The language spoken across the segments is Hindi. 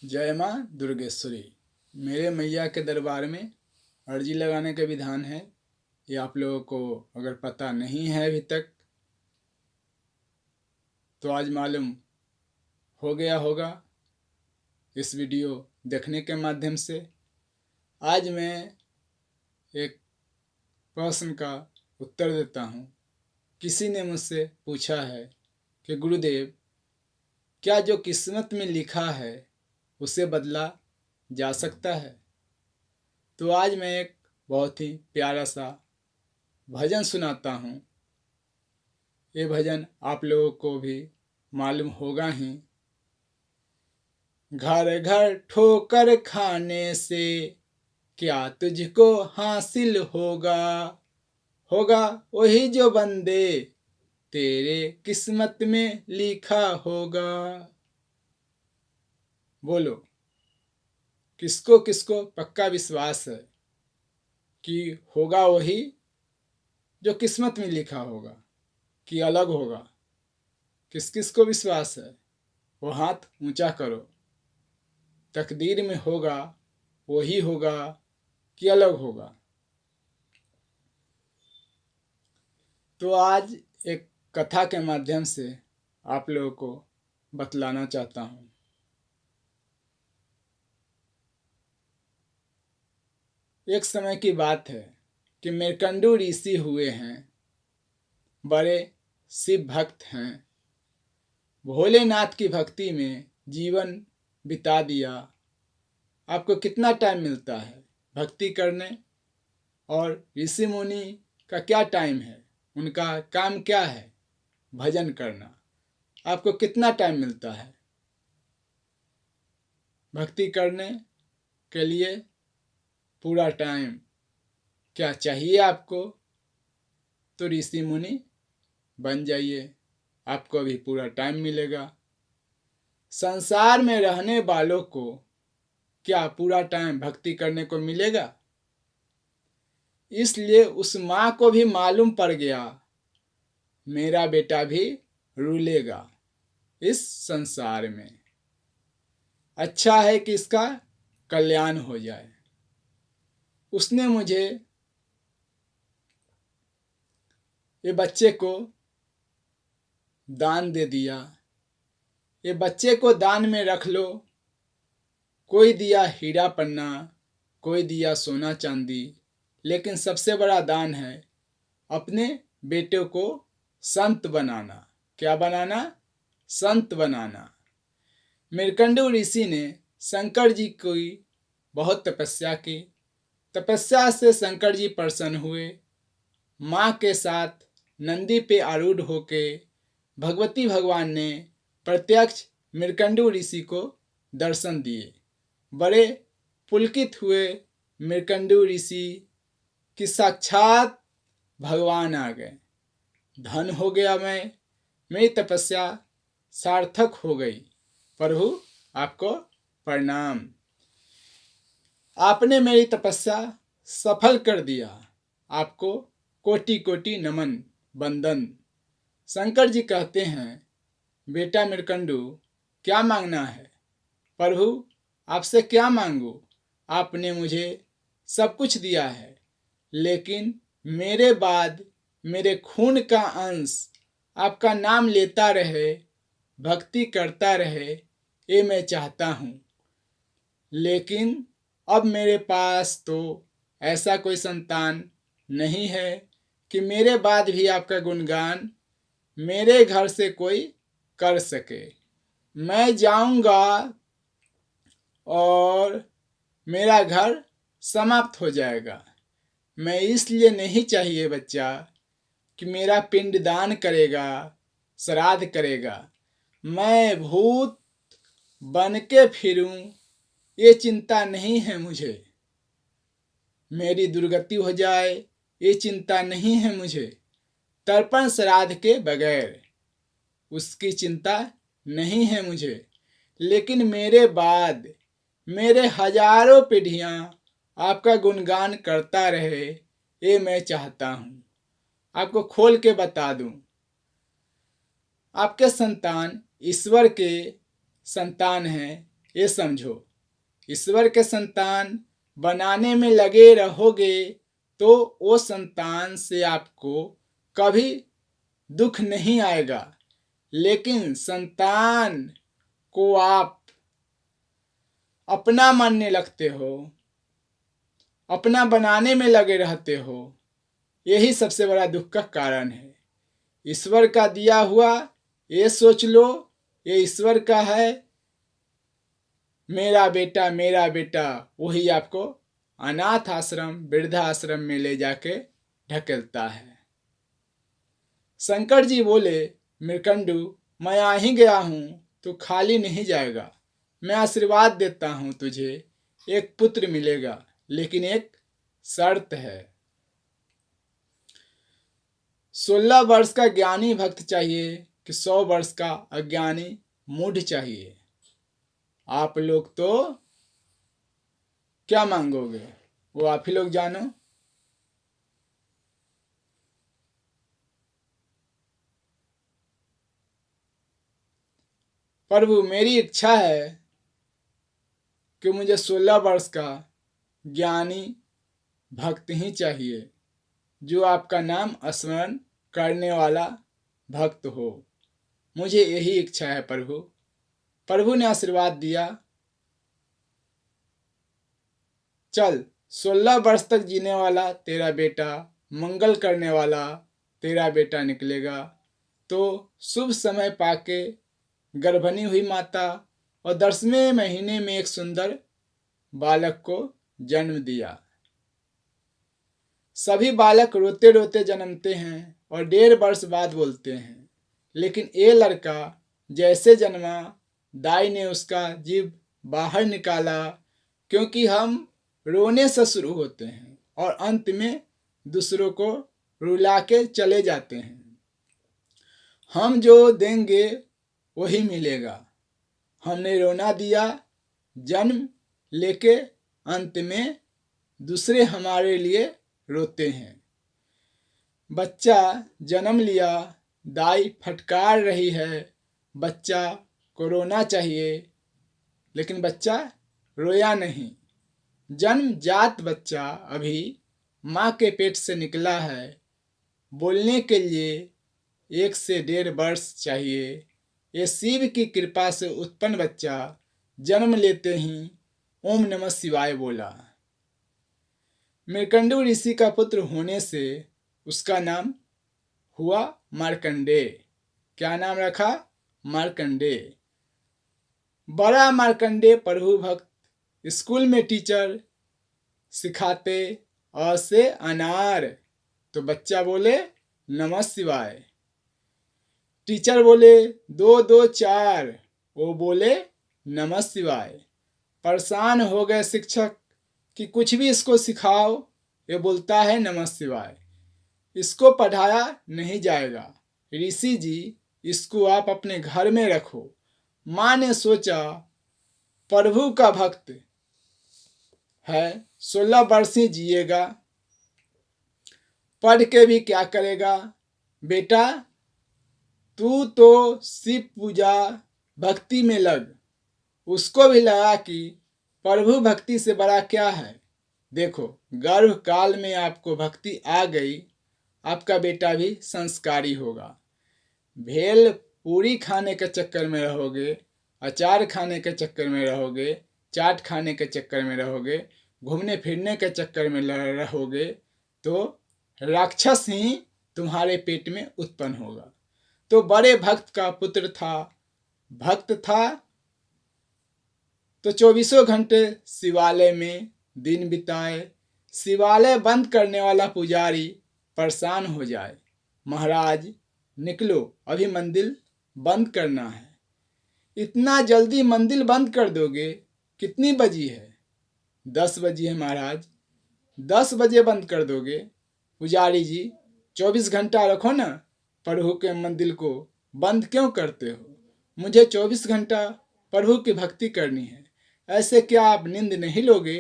जय माँ दुर्गेश्वरी। मेरे मैया के दरबार में अर्जी लगाने का विधान है। ये आप लोगों को अगर पता नहीं है अभी तक तो आज मालूम हो गया होगा इस वीडियो देखने के माध्यम से। आज मैं एक प्रश्न का उत्तर देता हूँ। किसी ने मुझसे पूछा है कि गुरुदेव, क्या जो किस्मत में लिखा है उसे बदला जा सकता है? तो आज मैं एक बहुत ही प्यारा सा भजन सुनाता हूँ। ये भजन आप लोगों को भी मालूम होगा ही। घर घर ठोकर खाने से क्या तुझको हासिल होगा, होगा वही जो बंदे तेरे किस्मत में लिखा होगा। बोलो, किसको किसको पक्का विश्वास है कि होगा वही जो किस्मत में लिखा होगा कि अलग होगा? किस किस को विश्वास है वो हाथ ऊंचा करो। तकदीर में होगा वही होगा कि अलग होगा? तो आज एक कथा के माध्यम से आप लोगों को बतलाना चाहता हूँ। एक समय की बात है कि मेरकंडू ऋषि हुए हैं, बड़े शिव भक्त हैं। भोलेनाथ की भक्ति में जीवन बिता दिया। आपको कितना टाइम मिलता है भक्ति करने? और ऋषि मुनि का क्या टाइम है? उनका काम क्या है? भजन करना। आपको कितना टाइम मिलता है भक्ति करने के लिए? पूरा टाइम। क्या चाहिए आपको? तो ऋषि मुनि बन जाइए, आपको भी पूरा टाइम मिलेगा। संसार में रहने वालों को क्या पूरा टाइम भक्ति करने को मिलेगा? इसलिए उस माँ को भी मालूम पड़ गया, मेरा बेटा भी रूलेगा इस संसार में। अच्छा है कि इसका कल्याण हो जाए। उसने मुझे ये बच्चे को दान दे दिया। ये बच्चे को दान में रख लो। कोई दिया हीरा पन्ना, कोई दिया सोना चांदी, लेकिन सबसे बड़ा दान है अपने बेटे को संत बनाना। क्या बनाना? संत बनाना। मेरकंडू ऋषि ने शंकर जी की बहुत तपस्या की। तपस्या से शंकर जी प्रसन्न हुए। माँ के साथ नंदी पे आरूढ़ होके भगवती भगवान ने प्रत्यक्ष मेरकंडू ऋषि को दर्शन दिए। बड़े पुलकित हुए मेरकंडू ऋषि कि साक्षात भगवान आ गए। धन हो गया मैं, मेरी तपस्या सार्थक हो गई। प्रभु आपको प्रणाम, आपने मेरी तपस्या सफल कर दिया। आपको कोटि कोटि नमन वंदन। शंकर जी कहते हैं, बेटा मेरकंडू, क्या मांगना है? प्रभु आपसे क्या मांगू? आपने मुझे सब कुछ दिया है, लेकिन मेरे बाद मेरे खून का अंश आपका नाम लेता रहे, भक्ति करता रहे, ये मैं चाहता हूँ। लेकिन अब मेरे पास तो ऐसा कोई संतान नहीं है कि मेरे बाद भी आपका गुणगान मेरे घर से कोई कर सके। मैं जाऊंगा और मेरा घर समाप्त हो जाएगा। मैं इसलिए नहीं चाहिए बच्चा कि मेरा पिंडदान करेगा, श्राद्ध करेगा। मैं भूत बन के फिरूं, ये चिंता नहीं है मुझे। मेरी दुर्गति हो जाए, ये चिंता नहीं है मुझे। तर्पण श्राद्ध के बगैर उसकी चिंता नहीं है मुझे। लेकिन मेरे बाद मेरे हजारों पीढ़ियां आपका गुणगान करता रहे, ये मैं चाहता हूँ। आपको खोल के बता दूं, आपके संतान ईश्वर के संतान हैं। ये समझो, ईश्वर के संतान बनाने में लगे रहोगे तो वो संतान से आपको कभी दुख नहीं आएगा। लेकिन संतान को आप अपना मानने लगते हो, अपना बनाने में लगे रहते हो, यही सबसे बड़ा दुख का कारण है। ईश्वर का दिया हुआ ये सोच लो, ये ईश्वर का है, मेरा बेटा वही आपको अनाथ आश्रम वृद्धाश्रम में ले जाके ढकेलता है। शंकर जी बोले, मृकंडू मैं आ ही गया हूं, तू खाली नहीं जाएगा। मैं आशीर्वाद देता हूं तुझे, एक पुत्र मिलेगा, लेकिन एक शर्त है। 16 वर्ष का ज्ञानी भक्त चाहिए कि 100 वर्ष का अज्ञानी मूढ़ चाहिए। आप लोग तो क्या मांगोगे वो आप ही लोग जानो। प्रभु मेरी इच्छा है कि मुझे 16 वर्ष का ज्ञानी भक्त ही चाहिए, जो आपका नाम स्मरण करने वाला भक्त हो। मुझे यही इच्छा है प्रभु। प्रभु ने आशीर्वाद दिया, चल 16 वर्ष तक जीने वाला तेरा बेटा, मंगल करने वाला तेरा बेटा निकलेगा। तो शुभ समय पाके गर्भणी हुई माता और 10वें महीने में एक सुंदर बालक को जन्म दिया। सभी बालक रोते रोते जन्मते हैं और 1.5 वर्ष बाद बोलते हैं, लेकिन ये लड़का जैसे जन्मा, दाई ने उसका जीभ बाहर निकाला, क्योंकि हम रोने से शुरू होते हैं और अंत में दूसरों को रुला के चले जाते हैं। हम जो देंगे वही मिलेगा। हमने रोना दिया जन्म लेके, अंत में दूसरे हमारे लिए रोते हैं। बच्चा जन्म लिया, दाई फटकार रही है, बच्चा को रोना चाहिए, लेकिन बच्चा रोया नहीं। जन्मजात बच्चा अभी माँ के पेट से निकला है, बोलने के लिए 1 से 1.5 वर्ष चाहिए। ये शिव की कृपा से उत्पन्न बच्चा जन्म लेते ही ओम नमः शिवाय बोला। मृकंडू ऋषि का पुत्र होने से उसका नाम हुआ मार्कंडेय। क्या नाम रखा? मार्कंडेय। बड़ा मार्कंडेय प्रभु भक्त, स्कूल में टीचर सिखाते अ से अनार, तो बच्चा बोले नमः शिवाय। टीचर बोले 2 2 4, वो बोले नमः शिवाय। परेशान हो गए शिक्षक कि कुछ भी इसको सिखाओ, ये बोलता है नमः शिवाय, इसको पढ़ाया नहीं जाएगा। ऋषि जी इसको आप अपने घर में रखो। माँ ने सोचा प्रभु का भक्त है, 16 वर्ष ही जिएगा, पढ़ के भी क्या करेगा। बेटा तू तो शिव पूजा भक्ति में लग। उसको भी लगा कि प्रभु भक्ति से बड़ा क्या है। देखो गर्भ काल में आपको भक्ति आ गई, आपका बेटा भी संस्कारी होगा। भेल पूरी खाने के चक्कर में रहोगे, अचार खाने के चक्कर में रहोगे, चाट खाने के चक्कर में रहोगे, घूमने फिरने के चक्कर में रहोगे, तो राक्षस ही तुम्हारे पेट में उत्पन्न होगा। तो बड़े भक्त का पुत्र था, भक्त था, तो 24 घंटे शिवालय में दिन बिताए। शिवालय बंद करने वाला पुजारी परेशान हो जाए, महाराज निकलो, अभी मंदिर बंद करना है। इतना जल्दी मंदिर बंद कर दोगे? कितनी बजी है? 10 बजी है महाराज। 10 बजे बंद कर दोगे? पुजारी जी 24 घंटा रखो ना, प्रभु के मंदिर को बंद क्यों करते हो? मुझे 24 घंटा प्रभु की भक्ति करनी है। ऐसे क्या आप नींद नहीं लोगे?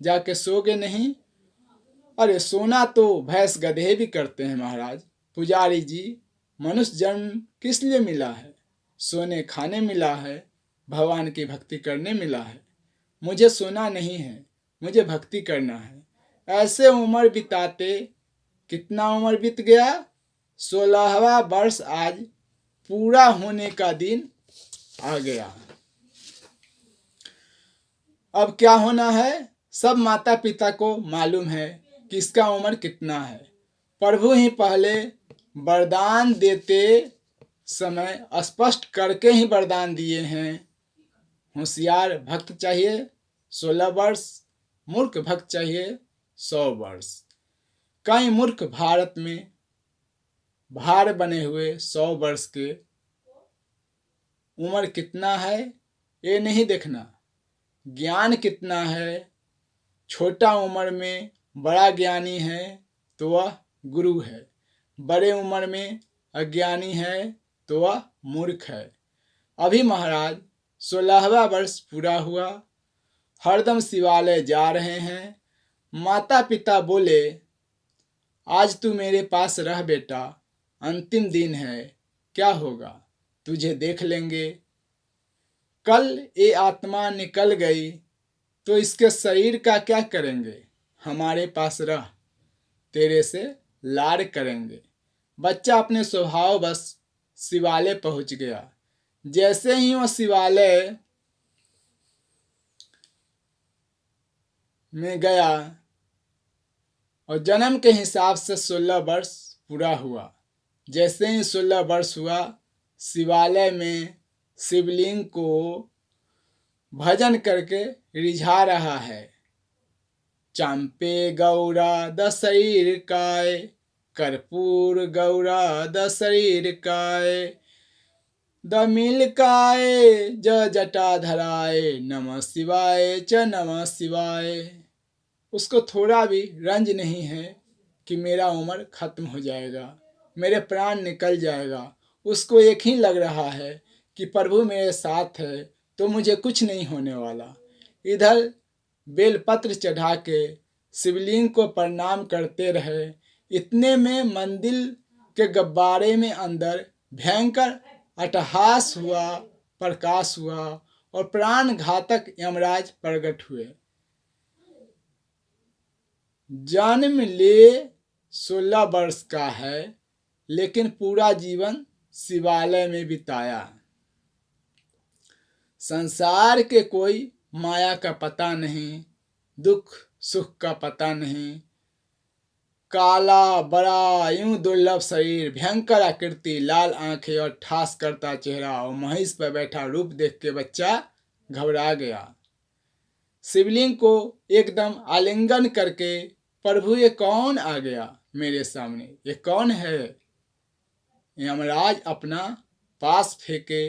जाके सोगे नहीं? अरे सोना तो भैंस गधे भी करते हैं महाराज। पुजारी जी मनुष्य जन्म किस लिए मिला है? सोने खाने मिला है, भगवान की भक्ति करने मिला है। मुझे सोना नहीं है, मुझे भक्ति करना है। ऐसे उम्र बिताते कितना उम्र बीत गया, 16वां वर्ष आज पूरा होने का दिन आ गया। अब क्या होना है, सब माता पिता को मालूम है कि इसका उम्र कितना है। प्रभु ही पहले वरदान देते समय स्पष्ट करके ही वरदान दिए हैं। होशियार भक्त चाहिए 16 वर्ष, मूर्ख भक्त चाहिए 100 वर्ष। कई मूर्ख भारत में भार बने हुए 100 वर्ष के उम्र कितना है ये नहीं देखना, ज्ञान कितना है। छोटा उम्र में बड़ा ज्ञानी है तो वह गुरु है, बड़े उम्र में अज्ञानी है तो वह मूर्ख है। अभी महाराज 16वां वर्ष पूरा हुआ, हरदम शिवालय जा रहे हैं। माता पिता बोले, आज तू मेरे पास रह बेटा, अंतिम दिन है, क्या होगा तुझे देख लेंगे। कल ये आत्मा निकल गई तो इसके शरीर का क्या करेंगे, हमारे पास रह, तेरे से लाड करेंगे। बच्चा अपने स्वभाव बस शिवालय पहुंच गया। जैसे ही वह शिवालय में गया और जन्म के हिसाब से 16 वर्ष पूरा हुआ। जैसे ही 16 वर्ष हुआ, शिवालय में शिवलिंग को भजन करके रिझा रहा है। चांपे गौरा द शरीर काय, कर्पूर गौरा द शरीर काय, द मिल काय ज जटा धराए, नमः शिवाय च नमः शिवाय। उसको थोड़ा भी रंज नहीं है कि मेरा उम्र खत्म हो जाएगा, मेरे प्राण निकल जाएगा। उसको एक ही लग रहा है कि प्रभु मेरे साथ है तो मुझे कुछ नहीं होने वाला। इधर बेलपत्र चढ़ा के शिवलिंग को प्रणाम करते रहे। इतने में मंदिर के गब्बारे में अंदर भयंकर अट्टहास हुआ, प्रकाश हुआ और प्राण घातक यमराज प्रकट हुए। जन्म ले 16 वर्ष का है, लेकिन पूरा जीवन शिवालय में बिताया। संसार के कोई माया का पता नहीं, दुख सुख का पता नहीं। काला बड़ा यूं दुर्लभ शरीर, भयंकर आकृति, लाल आंखें और ठास करता चेहरा और महिष पर बैठा रूप देख के बच्चा घबरा गया। शिवलिंग को एकदम आलिंगन करके, प्रभु ये कौन आ गया मेरे सामने, ये कौन है। यमराज अपना पास फेंके,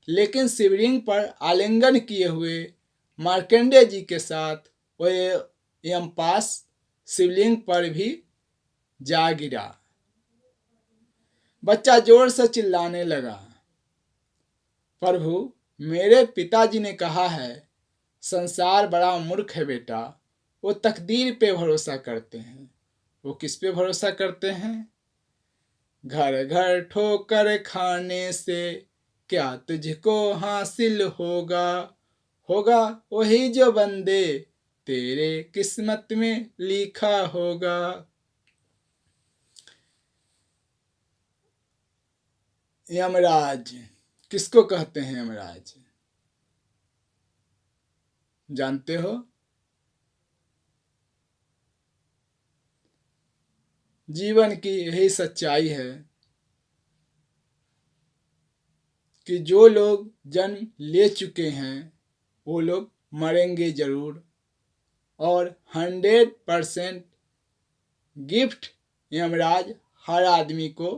लेकिन शिवलिंग पर आलिंगन किए हुए मार्कंडेय जी के साथ वह यमपास शिवलिंग पर भी जा गिरा। बच्चा जोर से चिल्लाने लगा, प्रभु मेरे पिताजी ने कहा है संसार बड़ा मूर्ख है बेटा, वो तकदीर पे भरोसा करते हैं। वो किस पे भरोसा करते हैं, घर घर ठोकर खाने से क्या तुझको हासिल होगा, होगा वही जो बंदे तेरे किस्मत में लिखा होगा। यमराज किसको कहते हैं, यमराज जानते हो। जीवन की यही सच्चाई है कि जो लोग जन्म ले चुके हैं वो लोग मरेंगे जरूर, और 100% गिफ्ट यमराज हर आदमी को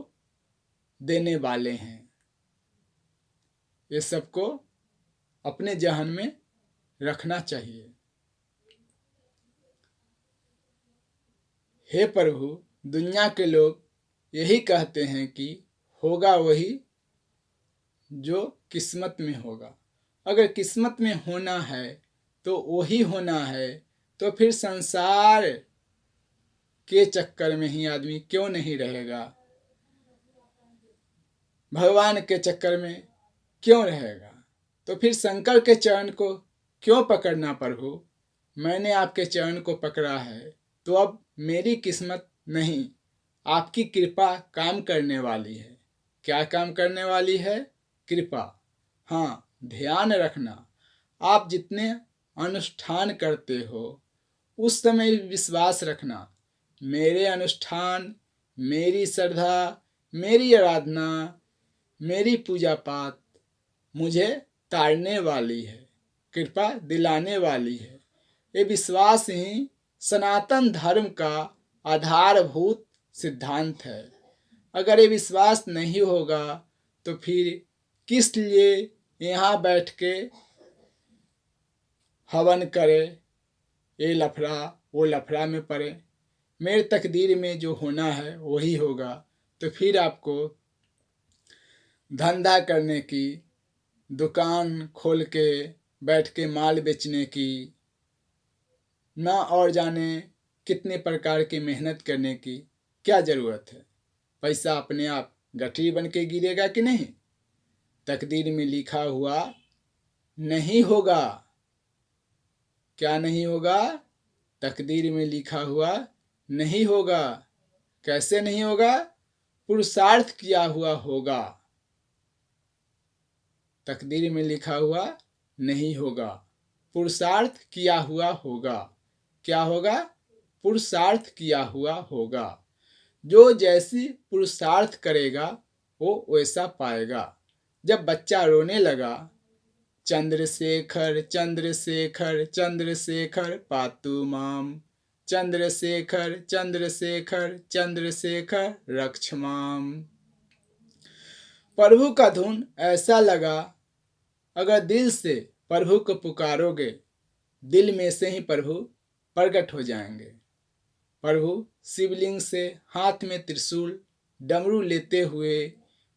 देने वाले हैं। ये सबको अपने जहन में रखना चाहिए। हे प्रभु, दुनिया के लोग यही कहते हैं कि होगा वही जो किस्मत में होगा। अगर किस्मत में होना है तो वही होना है, तो फिर संसार के चक्कर में ही आदमी क्यों नहीं रहेगा, भगवान के चक्कर में क्यों रहेगा। तो फिर शंकर के चरण को क्यों पकड़ना प्रभु? मैंने आपके चरण को पकड़ा है, तो अब मेरी किस्मत नहीं, आपकी कृपा काम करने वाली है। क्या काम करने वाली है? कृपा। हाँ, ध्यान रखना, आप जितने अनुष्ठान करते हो उस समय विश्वास रखना, मेरे अनुष्ठान, मेरी श्रद्धा, मेरी आराधना, मेरी पूजा पाठ मुझे तारने वाली है, कृपा दिलाने वाली है। ये विश्वास ही सनातन धर्म का आधारभूत सिद्धांत है। अगर ये विश्वास नहीं होगा तो फिर किस लिए यहाँ बैठ के हवन करे, ये लफड़ा वो लफड़ा में पड़े, मेरे तकदीर में जो होना है वही होगा। तो फिर आपको धंधा करने की, दुकान खोल के बैठ के माल बेचने की, ना और जाने कितने प्रकार की मेहनत करने की क्या ज़रूरत है? पैसा अपने आप गठरी बन के गिरेगा कि नहीं? तकदीर में लिखा हुआ नहीं होगा। क्या नहीं होगा? तकदीर में लिखा हुआ नहीं होगा। कैसे नहीं होगा? पुरुषार्थ किया हुआ होगा। तकदीर में लिखा हुआ नहीं होगा, पुरुषार्थ किया हुआ होगा। क्या होगा? पुरुषार्थ किया हुआ होगा। जो जैसी पुरुषार्थ करेगा वो वैसा पाएगा। जब बच्चा रोने लगा, चंद्रशेखर चंद्रशेखर चंद्रशेखर पातु माम, चंद्रशेखर चंद्रशेखर चंद्रशेखर रक्ष माम। प्रभु का धुन ऐसा लगा, अगर दिल से प्रभु को पुकारोगे, दिल में से ही प्रभु प्रकट हो जाएंगे। प्रभु शिवलिंग से हाथ में त्रिशूल, डमरू लेते हुए,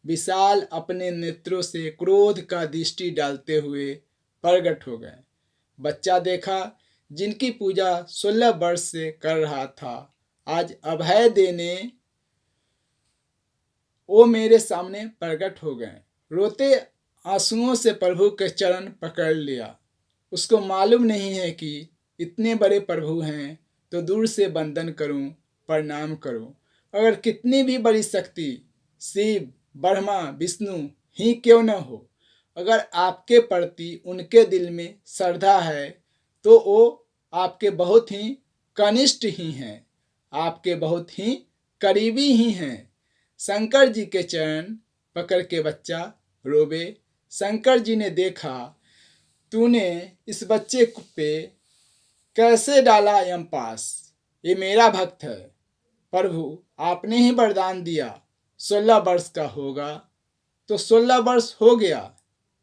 विशाल अपने नेत्रों से क्रोध का दृष्टि डालते हुए प्रकट हो गए। बच्चा देखा, जिनकी पूजा 16 वर्ष से कर रहा था, आज अभय देने वो मेरे सामने प्रकट हो गए। रोते आंसुओं से प्रभु के चरण पकड़ लिया। उसको मालूम नहीं है कि इतने बड़े प्रभु हैं, तो दूर से वंदन करूं, प्रणाम करूं। अगर कितनी भी बड़ी शक्ति शिव, ब्रह्मा, विष्णु ही क्यों न हो, अगर आपके प्रति उनके दिल में श्रद्धा है तो वो आपके बहुत ही कनिष्ठ ही हैं, आपके बहुत ही करीबी ही हैं। शंकर जी के चरण पकड़ के बच्चा रोवे। शंकर जी ने देखा, तूने इस बच्चे पे कैसे डाला यमपास, ये मेरा भक्त है। प्रभु आपने ही वरदान दिया 16 वर्ष का होगा, तो 16 वर्ष हो गया,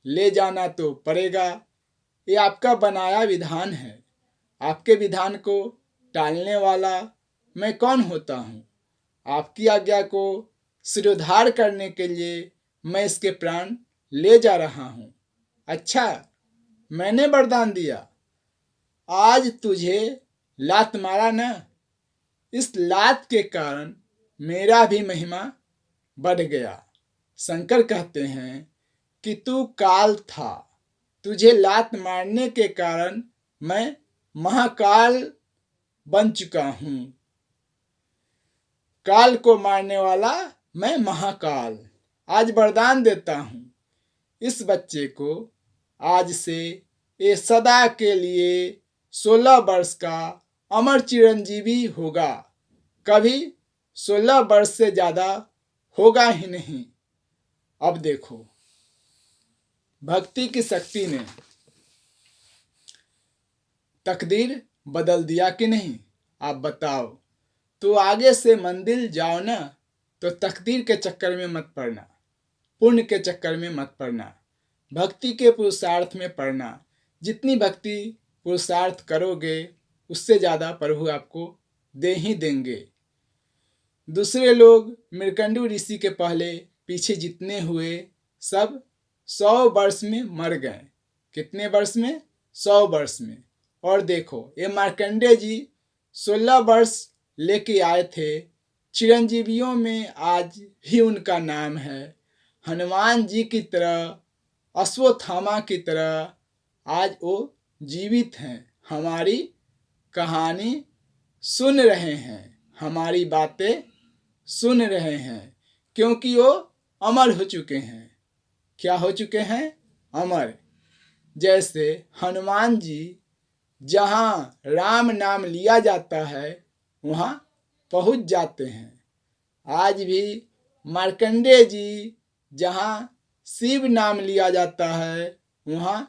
ले जाना तो पड़ेगा। ये आपका बनाया विधान है, आपके विधान को टालने वाला मैं कौन होता हूँ? आपकी आज्ञा को सिरोधार करने के लिए मैं इसके प्राण ले जा रहा हूँ। अच्छा, मैंने वरदान दिया, आज तुझे लात मारा ना, इस लात के कारण मेरा भी महिमा बढ़ गया। शंकर कहते हैं कि तू काल था, तुझे लात मारने के कारण मैं महाकाल बन चुका हूँ। काल को मारने वाला मैं महाकाल। आज वरदान देता हूँ, इस बच्चे को आज से ये सदा के लिए 16 वर्ष का अमर चिरंजीवी होगा। कभी 16 वर्ष से ज़्यादा होगा ही नहीं। अब देखो, भक्ति की शक्ति ने तकदीर बदल दिया कि नहीं? आप बताओ। तो आगे से मंदिर जाओ ना, तो तकदीर के चक्कर में मत पड़ना, पुण्य के चक्कर में मत पड़ना, भक्ति के पुरुषार्थ में पड़ना। जितनी भक्ति पुरुषार्थ करोगे उससे ज़्यादा प्रभु आपको दे ही देंगे। दूसरे लोग मृकंडू ऋषि के पहले पीछे जितने हुए सब 100 वर्ष में मर गए। कितने वर्ष में? 100 वर्ष में। और देखो, ये मार्कंडेय जी 16 वर्ष लेके आए थे। चिरंजीवियों में आज भी उनका नाम है। हनुमान जी की तरह अश्वत्थामा की तरह आज वो जीवित हैं, हमारी कहानी सुन रहे हैं, हमारी बातें सुन रहे हैं, क्योंकि वो अमर हो चुके हैं। क्या हो चुके हैं? अमर। जैसे हनुमान जी जहाँ राम नाम लिया जाता है वहाँ पहुँच जाते हैं। आज भी मार्कंडेय जी जहाँ शिव नाम लिया जाता है वहाँ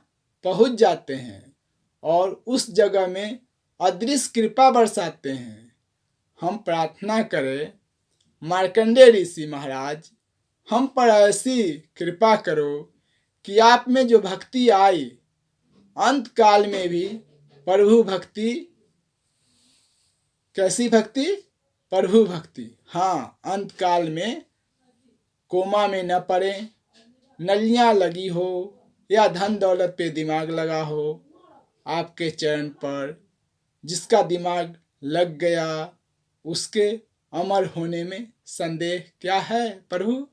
पहुँच जाते हैं और उस जगह में अदृश्य कृपा बरसाते हैं। हम प्रार्थना करें, मार्कंडेय ऋषि महाराज, हम पर ऐसी कृपा करो कि आप में जो भक्ति आई, अंत काल में भी प्रभु भक्ति, कैसी भक्ति? प्रभु भक्ति। हाँ, अंत काल में कोमा में न पड़े, नलियाँ लगी हो या धन दौलत पे दिमाग लगा हो, आपके चरण पर जिसका दिमाग लग गया उसके अमर होने में संदेह क्या है प्रभु?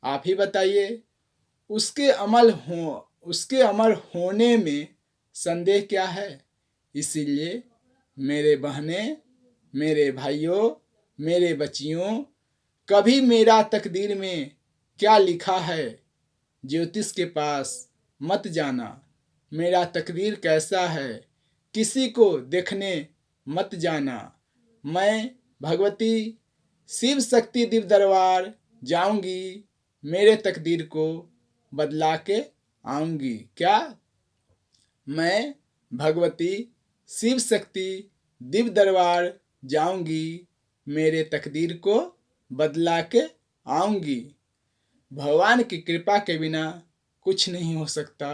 आप ही बताइए। उसके अमर होने में संदेह क्या है? इसीलिए मेरे बहनें, मेरे भाइयों, मेरे बच्चियों, कभी मेरा तकदीर में क्या लिखा है ज्योतिष के पास मत जाना। मेरा तकदीर कैसा है किसी को देखने मत जाना। मैं भगवती शिव शक्ति दिव्य दरबार जाऊंगी, मेरे तकदीर को बदला के आऊंगी। क्या? मैं भगवती शिव शक्ति दिव्य दरबार जाऊंगी, मेरे तकदीर को बदला के आऊंगी। भगवान की कृपा के बिना कुछ नहीं हो सकता।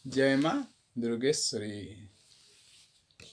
जय मां दुर्गेश्वरी।